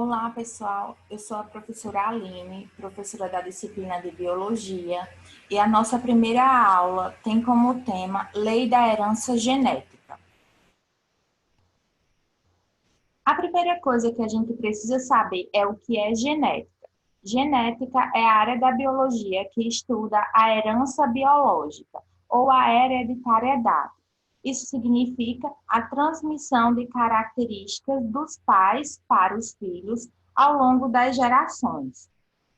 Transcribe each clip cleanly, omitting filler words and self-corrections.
Olá, pessoal. Eu sou a professora Aline, professora da disciplina de Biologia, e a nossa primeira aula tem como tema Lei da Herança Genética. A primeira coisa que a gente precisa saber é o que é genética. Genética é a área da biologia que estuda a herança biológica ou a hereditariedade. Isso significa a transmissão de características dos pais para os filhos ao longo das gerações.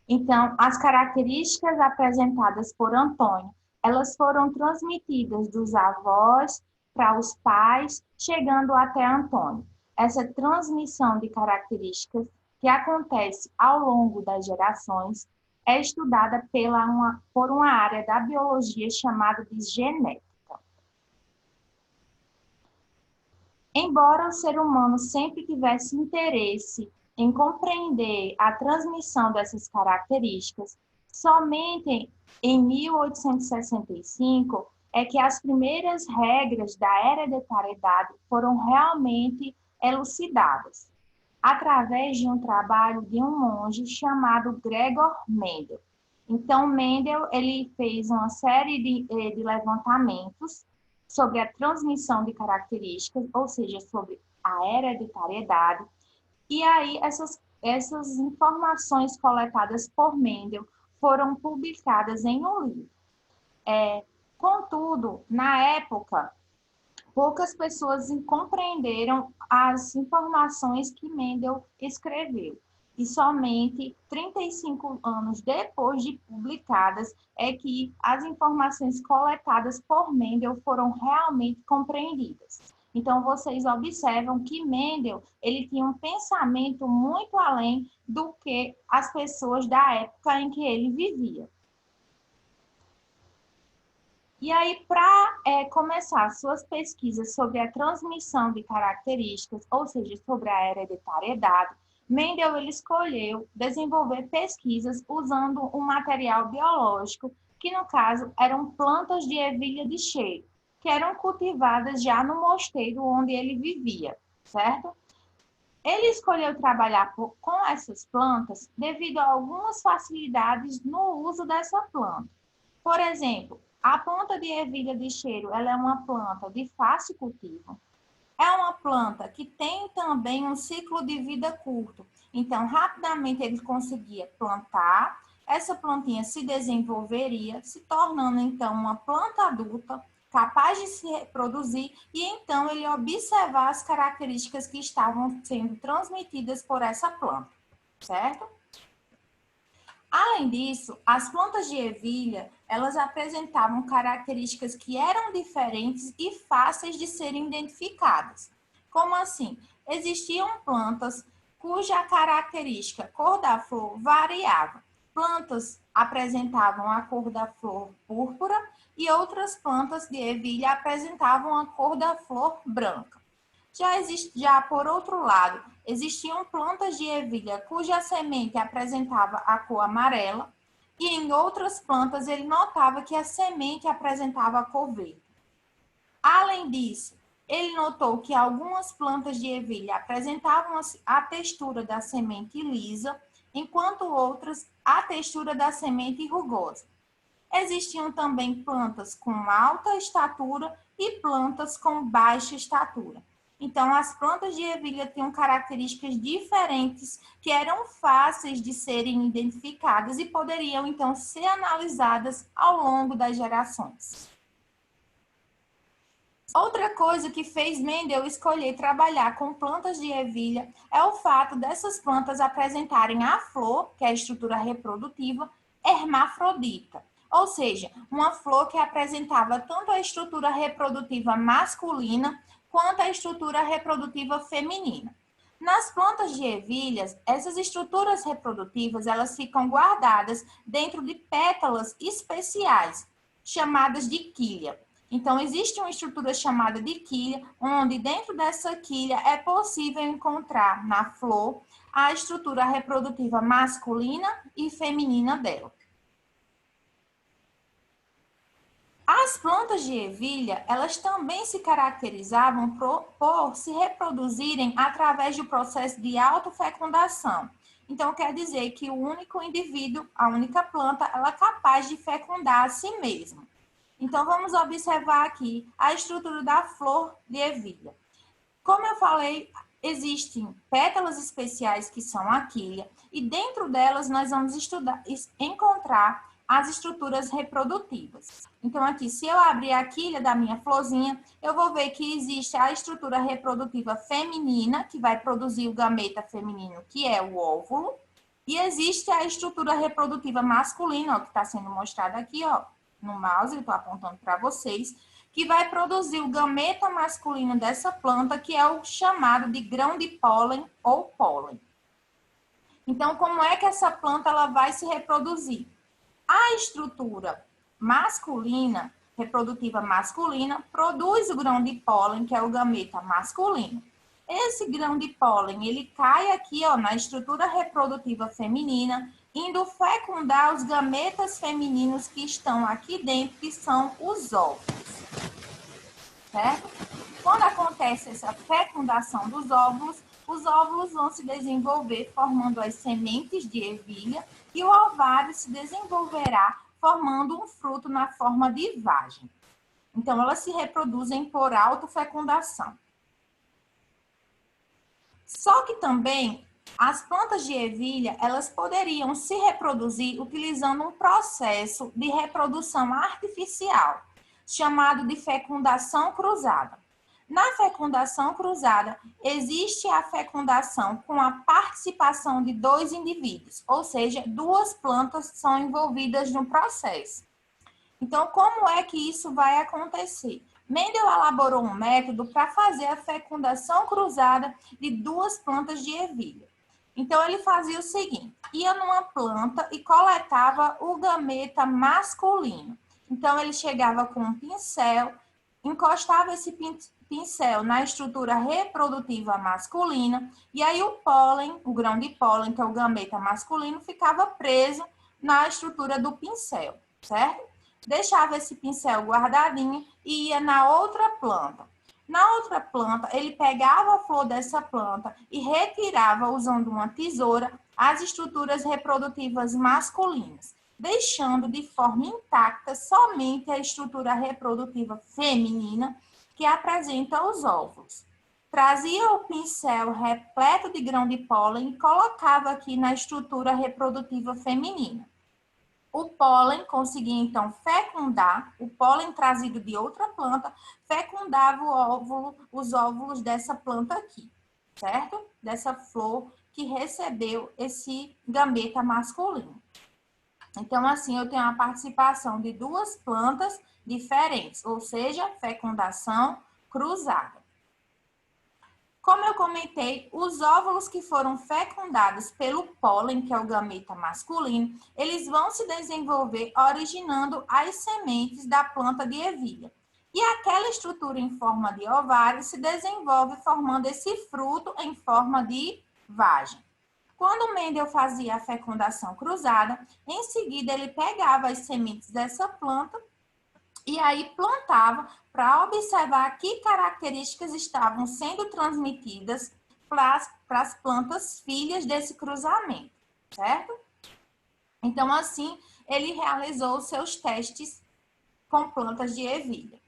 Então, as características apresentadas por Antônio, elas foram transmitidas dos avós para os pais, chegando até Antônio. Essa transmissão de características que acontece ao longo das gerações é estudada por uma área da biologia chamada de genética. Embora o ser humano sempre tivesse interesse em compreender a transmissão dessas características, somente em 1865 é que as primeiras regras da hereditariedade foram realmente elucidadas, através de um trabalho de um monge chamado Gregor Mendel. Então, Mendel ele fez uma série de levantamentos sobre a transmissão de características, ou seja, sobre a hereditariedade, e aí essas informações coletadas por Mendel foram publicadas em um livro. Contudo, na época, poucas pessoas compreenderam as informações que Mendel escreveu. E somente 35 anos depois de publicadas é que as informações coletadas por Mendel foram realmente compreendidas. Então, vocês observam que Mendel ele tinha um pensamento muito além do que as pessoas da época em que ele vivia. E aí, para começar suas pesquisas sobre a transmissão de características, ou seja, sobre a hereditariedade, Mendel ele escolheu desenvolver pesquisas usando um material biológico, que no caso eram plantas de ervilha de cheiro, que eram cultivadas já no mosteiro onde ele vivia, certo? Ele escolheu trabalhar com essas plantas devido a algumas facilidades no uso dessa planta. Por exemplo, a planta de ervilha de cheiro, ela é uma planta de fácil cultivo. É uma planta que tem também um ciclo de vida curto. Então, rapidamente ele conseguia plantar, essa plantinha se desenvolveria, se tornando então uma planta adulta, capaz de se reproduzir, e então ele observar as características que estavam sendo transmitidas por essa planta, certo? Além disso, as plantas de ervilha, elas apresentavam características que eram diferentes e fáceis de serem identificadas. Como assim? Existiam plantas cuja característica cor da flor variava. Plantas apresentavam a cor da flor púrpura e outras plantas de ervilha apresentavam a cor da flor branca. Já por outro lado, existiam plantas de ervilha cuja semente apresentava a cor amarela e em outras plantas ele notava que a semente apresentava a cor verde. Além disso, ele notou que algumas plantas de ervilha apresentavam a textura da semente lisa, enquanto outras a textura da semente rugosa. Existiam também plantas com alta estatura e plantas com baixa estatura. Então, as plantas de ervilha tinham características diferentes que eram fáceis de serem identificadas e poderiam, então, ser analisadas ao longo das gerações. Outra coisa que fez Mendel escolher trabalhar com plantas de ervilha é o fato dessas plantas apresentarem a flor, que é a estrutura reprodutiva, hermafrodita. Ou seja, uma flor que apresentava tanto a estrutura reprodutiva masculina quanto a estrutura reprodutiva feminina. Nas plantas de ervilhas, essas estruturas reprodutivas elas ficam guardadas dentro de pétalas especiais, chamadas de quilha. Então, existe uma estrutura chamada de quilha, onde dentro dessa quilha é possível encontrar na flor a estrutura reprodutiva masculina e feminina dela. As plantas de ervilha, elas também se caracterizavam por se reproduzirem através do processo de autofecundação. Então, quer dizer que o único indivíduo, a única planta, ela é capaz de fecundar a si mesma. Então, vamos observar aqui a estrutura da flor de ervilha. Como eu falei, existem pétalas especiais que são a quilha, e dentro delas nós vamos encontrar as estruturas reprodutivas. Então, aqui, se eu abrir a quilha da minha florzinha, eu vou ver que existe a estrutura reprodutiva feminina, que vai produzir o gameta feminino, que é o óvulo, e existe a estrutura reprodutiva masculina, ó, que está sendo mostrada aqui, ó, no mouse, eu estou apontando para vocês, que vai produzir o gameta masculino dessa planta, que é o chamado de grão de pólen ou pólen. Então, como é que essa planta ela vai se reproduzir? A estrutura masculina, reprodutiva masculina, produz o grão de pólen, que é o gameta masculino. Esse grão de pólen, ele cai aqui, ó, na estrutura reprodutiva feminina, indo fecundar os gametas femininos que estão aqui dentro, que são os óvulos. Certo? Quando acontece essa fecundação dos óvulos, os óvulos vão se desenvolver formando as sementes de ervilha e o ovário se desenvolverá formando um fruto na forma de vagem. Então, elas se reproduzem por autofecundação. Só que também as plantas de ervilha, elas poderiam se reproduzir utilizando um processo de reprodução artificial, chamado de fecundação cruzada. Na fecundação cruzada, existe a fecundação com a participação de dois indivíduos, ou seja, duas plantas são envolvidas no processo. Então, como é que isso vai acontecer? Mendel elaborou um método para fazer a fecundação cruzada de duas plantas de ervilha. Então, ele fazia o seguinte, ia numa planta e coletava o gameta masculino. Então, ele chegava com um pincel, encostava esse pincel na estrutura reprodutiva masculina, e aí o pólen, o grão de pólen, que é o gameta masculino, ficava preso na estrutura do pincel, certo? Deixava esse pincel guardadinho e ia na outra planta. Na outra planta, ele pegava a flor dessa planta e retirava, usando uma tesoura, as estruturas reprodutivas masculinas, deixando de forma intacta somente a estrutura reprodutiva feminina, que apresenta os óvulos. Trazia o pincel repleto de grão de pólen e colocava aqui na estrutura reprodutiva feminina. O pólen conseguia, então, fecundar, o pólen trazido de outra planta, fecundava os óvulos dessa planta aqui, certo? Dessa flor que recebeu esse gameta masculino. Então, assim, eu tenho a participação de duas plantas diferentes, ou seja, fecundação cruzada. Como eu comentei, os óvulos que foram fecundados pelo pólen, que é o gameta masculino, eles vão se desenvolver originando as sementes da planta de ervilha. E aquela estrutura em forma de ovário se desenvolve formando esse fruto em forma de vagem. Quando Mendel fazia a fecundação cruzada, em seguida ele pegava as sementes dessa planta e aí plantava para observar que características estavam sendo transmitidas para as plantas filhas desse cruzamento, certo? Então, assim, ele realizou os seus testes com plantas de ervilha.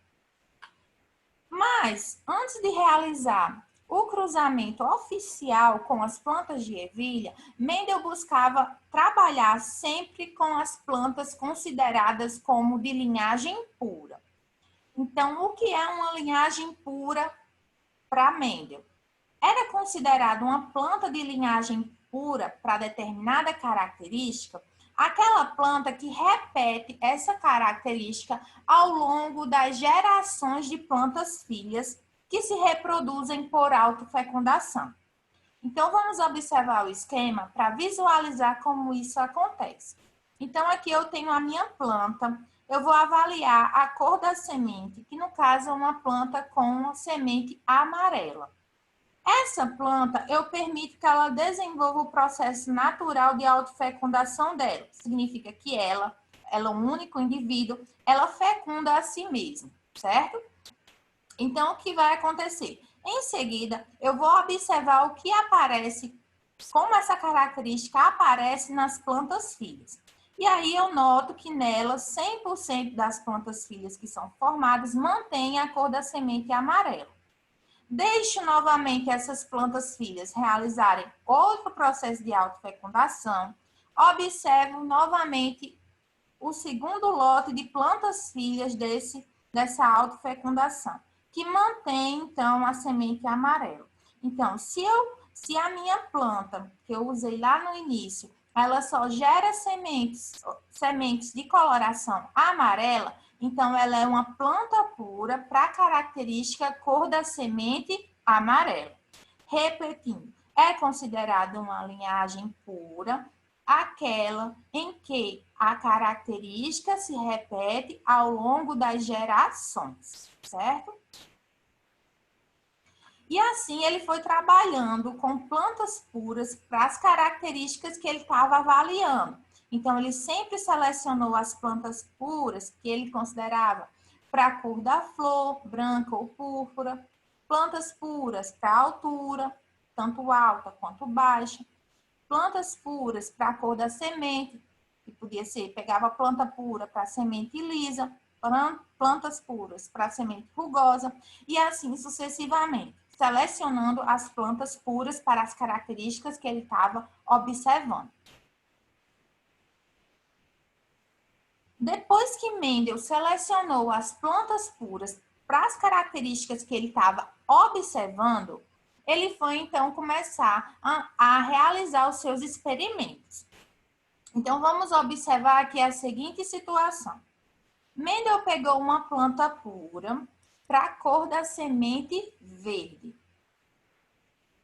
Mas, antes de realizar o cruzamento oficial com as plantas de ervilha, Mendel buscava trabalhar sempre com as plantas consideradas como de linhagem pura. Então, o que é uma linhagem pura para Mendel? Era considerada uma planta de linhagem pura para determinada característica aquela planta que repete essa característica ao longo das gerações de plantas filhas que se reproduzem por autofecundação. Então, vamos observar o esquema para visualizar como isso acontece. Então, aqui eu tenho a minha planta, eu vou avaliar a cor da semente, que no caso é uma planta com semente amarela. Essa planta, eu permito que ela desenvolva o processo natural de autofecundação dela. Significa que ela ela é um único indivíduo, ela fecunda a si mesma, certo? Então, o que vai acontecer? Em seguida, eu vou observar o que aparece, como essa característica aparece nas plantas filhas. E aí eu noto que nelas, 100% das plantas filhas que são formadas mantêm a cor da semente amarela. Deixo novamente essas plantas filhas realizarem outro processo de autofecundação. Observo novamente o segundo lote de plantas filhas dessa autofecundação, que mantém, então, a semente amarela. Então, se a minha planta, que eu usei lá no início, ela só gera sementes de coloração amarela, então ela é uma planta pura para a característica cor da semente amarela. Repetindo, é considerada uma linhagem pura aquela em que a característica se repete ao longo das gerações, certo? E assim ele foi trabalhando com plantas puras para as características que ele estava avaliando. Então, ele sempre selecionou as plantas puras que ele considerava para a cor da flor, branca ou púrpura, plantas puras para a altura, tanto alta quanto baixa, plantas puras para a cor da semente, que podia ser, pegava planta pura para semente lisa, plantas puras para semente rugosa, e assim sucessivamente, selecionando as plantas puras para as características que ele estava observando. Depois que Mendel selecionou as plantas puras para as características que ele estava observando, ele foi então começar a realizar os seus experimentos. Então, vamos observar aqui a seguinte situação. Mendel pegou uma planta pura para a cor da semente verde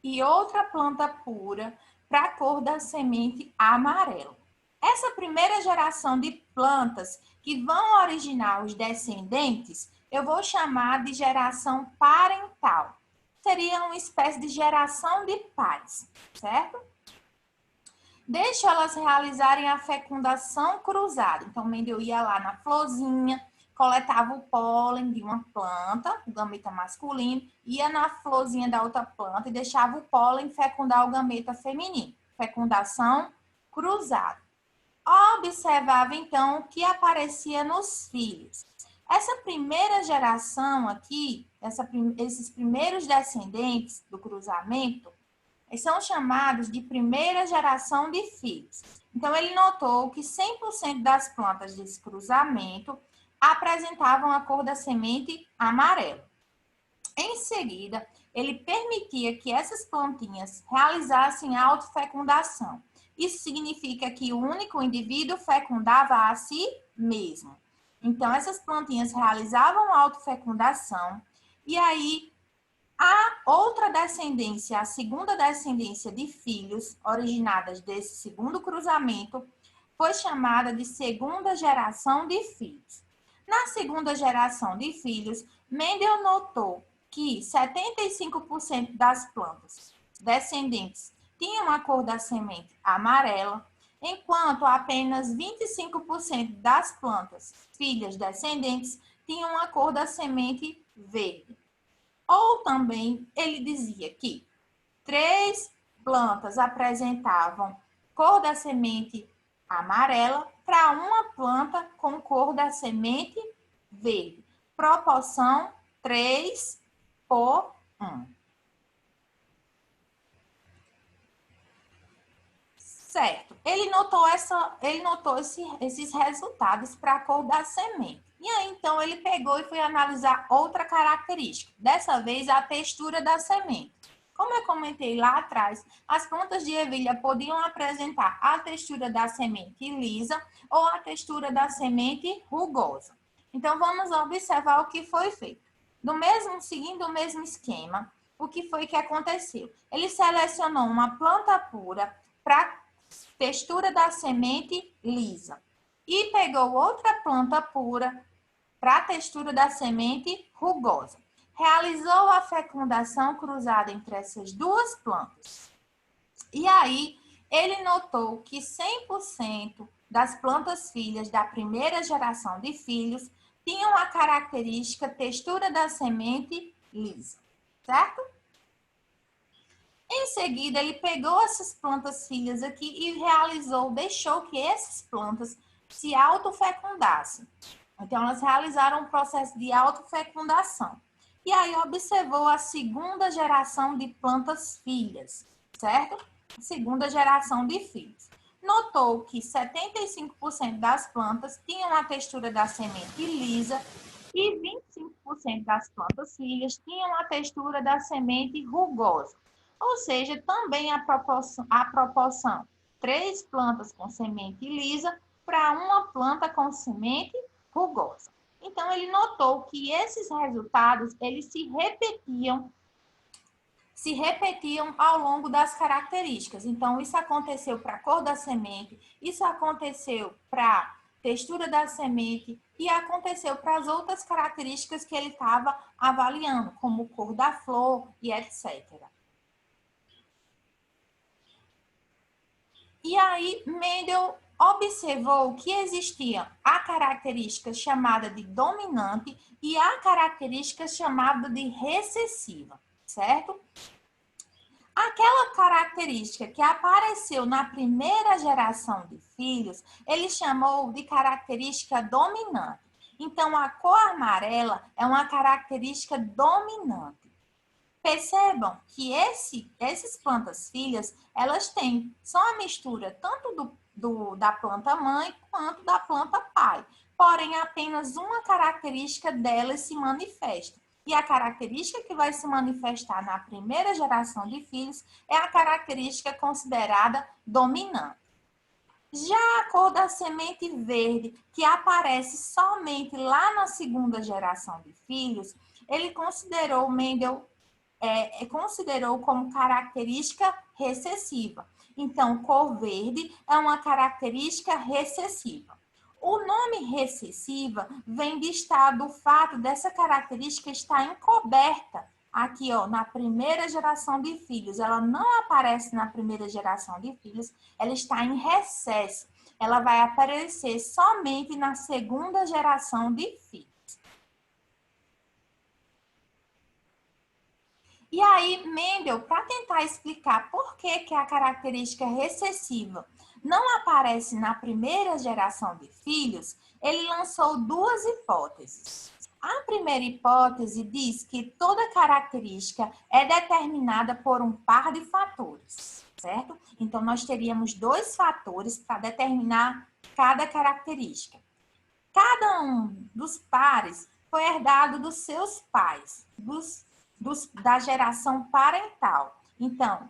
e outra planta pura para a cor da semente amarela. Essa primeira geração de plantas que vão originar os descendentes, eu vou chamar de geração parental. Seria uma espécie de geração de pais, certo? Deixa elas realizarem a fecundação cruzada. Então, Mendel ia lá na florzinha, coletava o pólen de uma planta, o gameta masculino, ia na florzinha da outra planta e deixava o pólen fecundar o gameta feminino. Fecundação cruzada. Observava, então, o que aparecia nos filhos. Essa primeira geração aqui, esses primeiros descendentes do cruzamento, são chamados de primeira geração de filhos. Então, ele notou que 100% das plantas desse cruzamento apresentavam a cor da semente amarela. Em seguida, ele permitia que essas plantinhas realizassem a autofecundação. Isso significa que o único indivíduo fecundava a si mesmo. Então, essas plantinhas realizavam a autofecundação e aí a outra descendência, a segunda descendência de filhos originadas desse segundo cruzamento, foi chamada de segunda geração de filhos. Na segunda geração de filhos, Mendel notou que 75% das plantas descendentes tinham a cor da semente amarela, enquanto apenas 25% das plantas filhas descendentes tinham a cor da semente verde. Ou também ele dizia que 3 plantas apresentavam cor da semente amarela para uma planta com cor da semente verde. Proporção 3 por 1. Certo. Ele notou esses resultados para a cor da semente. E aí, então, ele pegou e foi analisar outra característica. Dessa vez, a textura da semente. Como eu comentei lá atrás, as plantas de ervilha podiam apresentar a textura da semente lisa ou a textura da semente rugosa. Então, vamos observar o que foi feito. Seguindo o mesmo esquema, o que foi que aconteceu? Ele selecionou uma planta pura para textura da semente lisa e pegou outra planta pura para a textura da semente rugosa. Realizou a fecundação cruzada entre essas duas plantas. E aí, ele notou que 100% das plantas filhas da primeira geração de filhos tinham a característica textura da semente lisa, certo? Em seguida, ele pegou essas plantas filhas aqui e deixou que essas plantas se autofecundassem. Então, elas realizaram um processo de autofecundação. E aí, observou a segunda geração de plantas filhas, certo? Segunda geração de filhos. Notou que 75% das plantas tinham a textura da semente lisa e 25% das plantas filhas tinham a textura da semente rugosa. Ou seja, também a proporção 3 plantas com semente lisa para uma planta com semente rugosa. Então, ele notou que esses resultados, eles se repetiam ao longo das características. Então, isso aconteceu para a cor da semente, isso aconteceu para a textura da semente e aconteceu para as outras características que ele estava avaliando, como cor da flor e etc. E aí, Mendel observou que existia a característica chamada de dominante e a característica chamada de recessiva, certo? Aquela característica que apareceu na primeira geração de filhos, ele chamou de característica dominante. Então, a cor amarela é uma característica dominante. Percebam que essas plantas filhas, elas têm só a mistura tanto da planta mãe quanto da planta pai. Porém, apenas uma característica delas se manifesta. E a característica que vai se manifestar na primeira geração de filhos é a característica considerada dominante. Já a cor da semente verde, que aparece somente lá na segunda geração de filhos, ele considerou, Mendel considerou como característica recessiva. Então, cor verde é uma característica recessiva. O nome recessiva vem de estar do fato dessa característica estar encoberta aqui, ó, na primeira geração de filhos. Ela não aparece na primeira geração de filhos, ela está em recesso. Ela vai aparecer somente na segunda geração de filhos. E aí, Mendel, para tentar explicar por que a característica recessiva não aparece na primeira geração de filhos, ele lançou duas hipóteses. A primeira hipótese diz que toda característica é determinada por um par de fatores, certo? Então, nós teríamos 2 fatores para determinar cada característica. Cada um dos pares foi herdado dos seus pais, da geração parental. Então,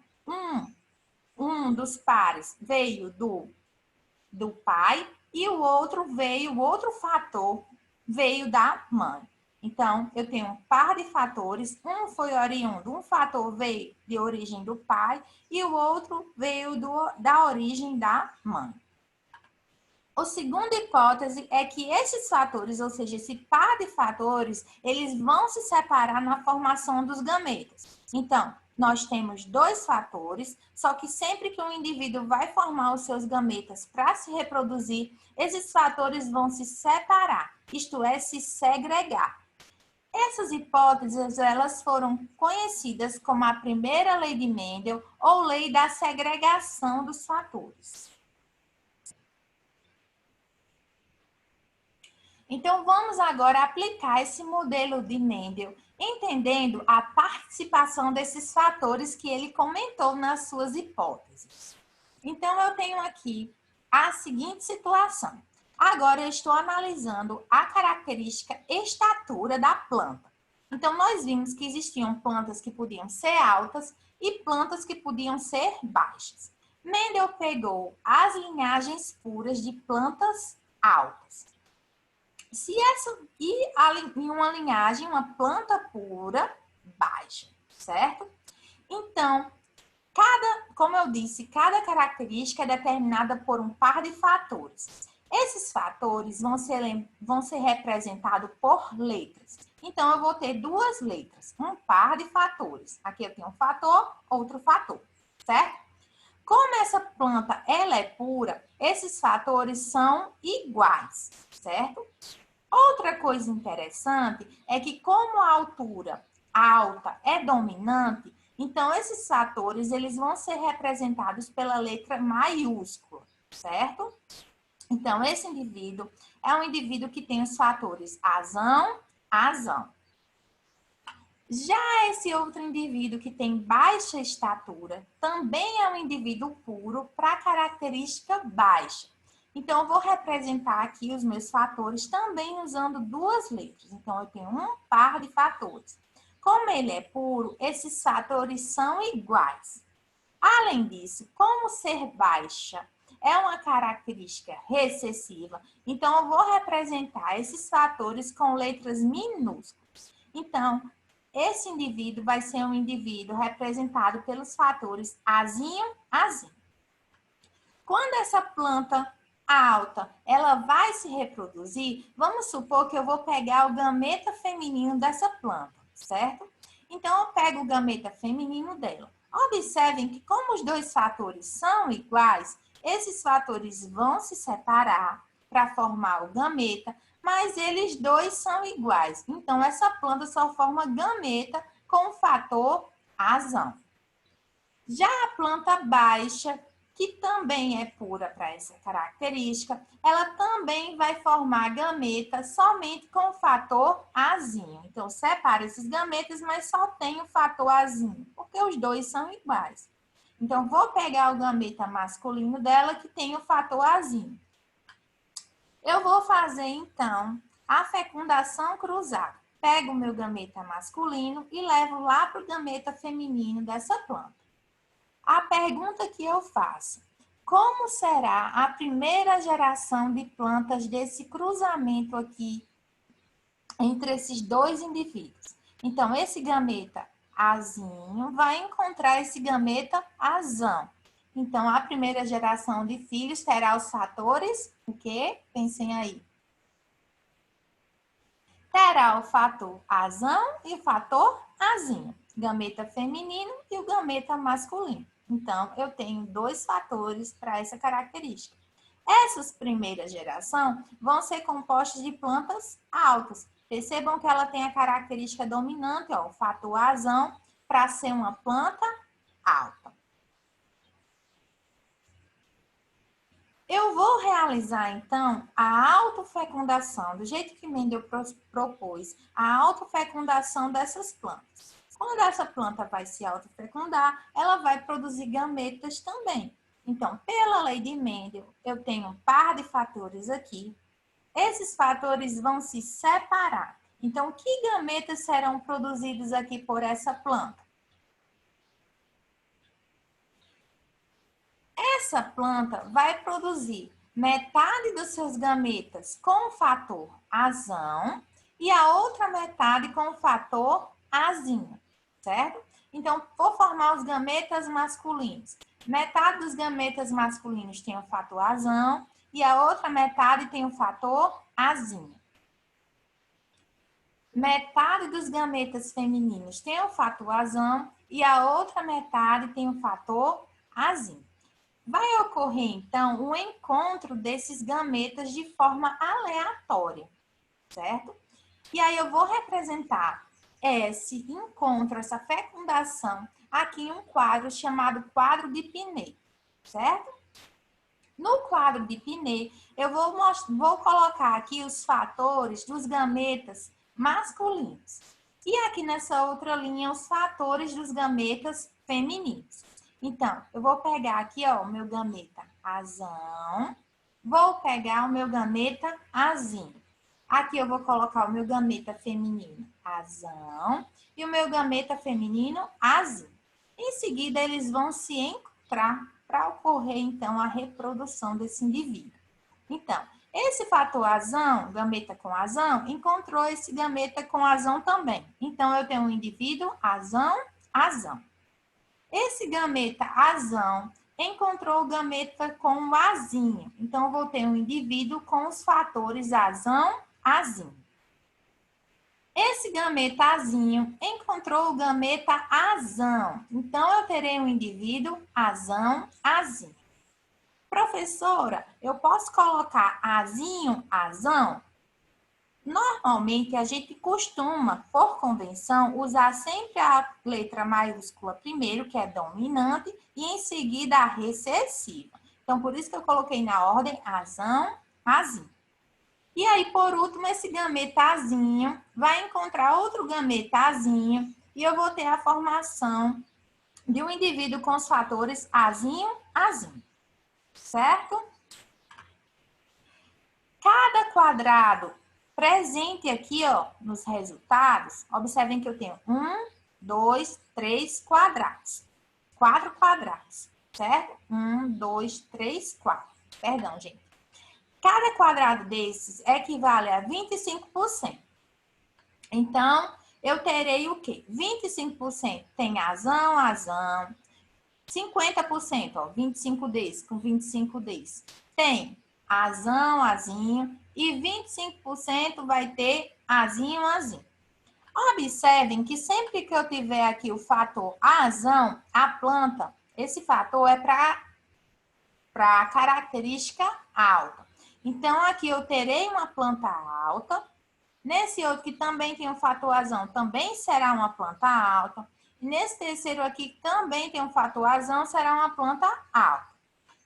um dos pares veio do pai e o outro fator veio da mãe. Então, eu tenho um par de fatores, um foi oriundo, um fator veio de origem do pai e o outro veio da origem da mãe. A segunda hipótese é que esses fatores, ou seja, esse par de fatores, eles vão se separar na formação dos gametas. Então, nós temos 2 fatores, só que sempre que um indivíduo vai formar os seus gametas para se reproduzir, esses fatores vão se separar, isto é, se segregar. Essas hipóteses, elas foram conhecidas como a primeira lei de Mendel ou lei da segregação dos fatores. Então, vamos agora aplicar esse modelo de Mendel, entendendo a participação desses fatores que ele comentou nas suas hipóteses. Então, eu tenho aqui a seguinte situação. Agora, eu estou analisando a característica estatura da planta. Então, nós vimos que existiam plantas que podiam ser altas e plantas que podiam ser baixas. Mendel pegou as linhagens puras de plantas altas. Em uma linhagem, uma planta pura, baixa, certo? Então, como eu disse, cada característica é determinada por um par de fatores. Esses fatores vão ser representados por letras. Então, eu vou ter 2 letras, um par de fatores. Aqui eu tenho um fator, outro fator, certo? Como essa planta ela é pura, esses fatores são iguais, certo? Outra coisa interessante é que como a altura alta é dominante, então esses fatores eles vão ser representados pela letra maiúscula, certo? Então esse indivíduo é um indivíduo que tem os fatores azão, azão. Já esse outro indivíduo que tem baixa estatura também é um indivíduo puro para característica baixa. Então, eu vou representar aqui os meus fatores também usando duas letras. Então, eu tenho um par de fatores. Como ele é puro, esses fatores são iguais. Além disso, como ser baixa é uma característica recessiva, então eu vou representar esses fatores com letras minúsculas. Então, esse indivíduo vai ser um indivíduo representado pelos fatores azinho, azinho. Quando essa planta alta, ela vai se reproduzir, vamos supor que eu vou pegar o gameta feminino dessa planta, certo? Então, eu pego o gameta feminino dela. Observem que como os dois fatores são iguais, esses fatores vão se separar para formar o gameta, mas eles dois são iguais. Então, essa planta só forma gameta com o fator azão. Já a planta baixa, que também é pura para essa característica, ela também vai formar gameta somente com o fator azinho. Então, separa esses gametas, mas só tem o fator azinho, porque os dois são iguais. Então, vou pegar o gameta masculino dela, que tem o fator azinho. Eu vou fazer, então, a fecundação cruzada. Pego o meu gameta masculino e levo lá para o gameta feminino dessa planta. A pergunta que eu faço: como será a primeira geração de plantas desse cruzamento aqui entre esses dois indivíduos? Então, esse gameta azinho vai encontrar esse gameta azão. Então, a primeira geração de filhos terá os fatores, o quê? Pensem aí. Terá o fator azão e o fator azinho. Gameta feminino e o gameta masculino. Então, eu tenho dois fatores para essa característica. Essas primeiras gerações vão ser compostas de plantas altas. Percebam que ela tem a característica dominante, ó, o fator azão, para ser uma planta alta. Eu vou realizar, então, a autofecundação, do jeito que Mendel propôs, a autofecundação dessas plantas. Quando essa planta vai se autofecundar, ela vai produzir gametas também. Então, pela lei de Mendel, eu tenho um par de fatores aqui. Esses fatores vão se separar. Então, que gametas serão produzidos aqui por essa planta? Essa planta vai produzir metade dos seus gametas com o fator azão e a outra metade com o fator azinho, certo? Então, vou formar os gametas masculinos. Metade dos gametas masculinos tem o fator azão e a outra metade tem o fator azinho. Metade dos gametas femininos tem o fator azão e a outra metade tem o fator azinho. Vai ocorrer, então, um encontro desses gametas de forma aleatória, certo? E aí eu vou representar esse encontro, essa fecundação, aqui em um quadro chamado quadro de Pinet, certo? No quadro de Pinet, eu vou colocar aqui os fatores dos gametas masculinos. E aqui nessa outra linha, os fatores dos gametas femininos. Então, eu vou pegar aqui, ó, o meu gameta azão, vou pegar o meu gameta azinho. Aqui eu vou colocar o meu gameta feminino azão e o meu gameta feminino azinho. Em seguida, eles vão se encontrar para ocorrer, então, a reprodução desse indivíduo. Então, esse fator azão, gameta com azão, encontrou esse gameta com azão também. Então, eu tenho um indivíduo azão, azão. Esse gameta azão encontrou o gameta com o azinho. Então, eu vou ter um indivíduo com os fatores azão, azinho. Esse gameta azinho encontrou o gameta azão. Então, eu terei um indivíduo azão, azinho. Professora, eu posso colocar azinho, azão? Normalmente, a gente costuma, por convenção, usar sempre a letra maiúscula primeiro, que é dominante, e em seguida a recessiva. Então, por isso que eu coloquei na ordem azão, azinho. E aí, por último, esse gametazinho vai encontrar outro gametazinho e eu vou ter a formação de um indivíduo com os fatores azinho, azinho. Certo? Cada quadrado presente aqui, ó, nos resultados, observem que eu tenho 1, 2, 3 quadrados. 4 quadrados, certo? 1, 2, 3, 4. Perdão, gente. Cada quadrado desses equivale a 25%. Então, eu terei o quê? 25% tem azão, azão. 50%, ó, 25 desse com 25 desse. Tem azão, azinho. E 25% vai ter azinho, azinho. Observem que sempre que eu tiver aqui o fator azão, a planta, esse fator é para característica alta. Então, aqui eu terei uma planta alta. Nesse outro que também tem um fator azão, também será uma planta alta. E nesse terceiro aqui, que também tem um fator azão, será uma planta alta.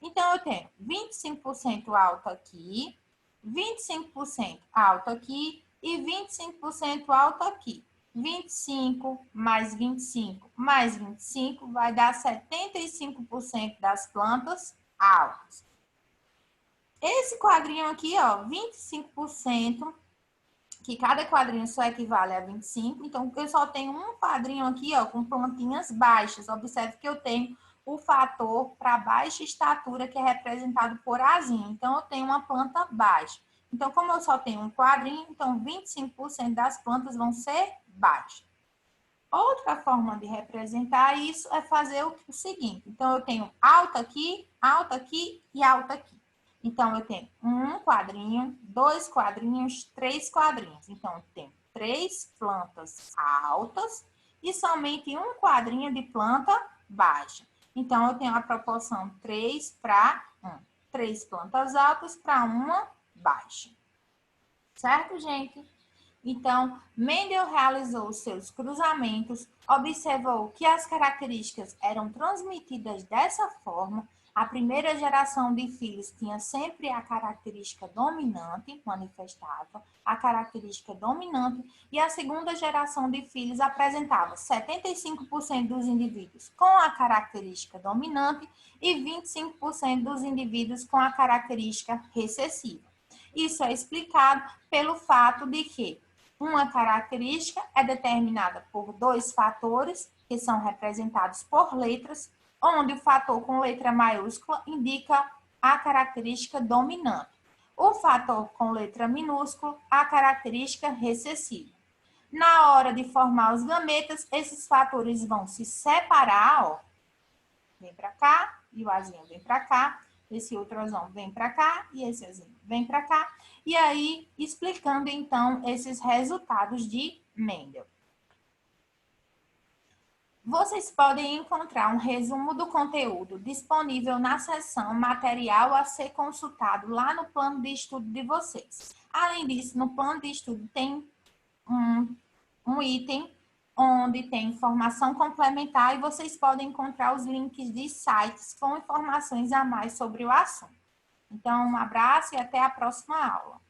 Então, eu tenho 25% alto aqui, 25% alto aqui e 25% alto aqui. 25 mais 25 mais 25 vai dar 75% das plantas altas. Esse quadrinho aqui, ó, 25%, que cada quadrinho só equivale a 25, então eu só tenho um quadrinho aqui, ó, com plantinhas baixas. Observe que eu tenho o fator para baixa estatura, que é representado por azinho. Então, eu tenho uma planta baixa. Então, como eu só tenho um quadrinho, então 25% das plantas vão ser baixas. Outra forma de representar isso é fazer o seguinte. Então, eu tenho alta aqui e alta aqui. Então, eu tenho um quadrinho, dois quadrinhos, três quadrinhos. Então, eu tenho 3 plantas altas e somente um quadrinho de planta baixa. Então, eu tenho a proporção 3 para 1. 3 plantas altas para uma baixa. Certo, gente? Então, Mendel realizou seus cruzamentos, observou que as características eram transmitidas dessa forma. A primeira geração de filhos tinha sempre a característica dominante, manifestava a característica dominante, e a segunda geração de filhos apresentava 75% dos indivíduos com a característica dominante e 25% dos indivíduos com a característica recessiva. Isso é explicado pelo fato de que uma característica é determinada por 2 fatores, que são representados por letras, onde o fator com letra maiúscula indica a característica dominante. O fator com letra minúscula, a característica recessiva. Na hora de formar os gametas, esses fatores vão se separar, ó. Vem para cá, e o azinho vem para cá. Esse outro azão vem para cá e esse azinho vem para cá. E aí, explicando então esses resultados de Mendel. Vocês podem encontrar um resumo do conteúdo disponível na seção material a ser consultado lá no plano de estudo de vocês. Além disso, no plano de estudo tem um item onde tem informação complementar e vocês podem encontrar os links de sites com informações a mais sobre o assunto. Então, um abraço e até a próxima aula.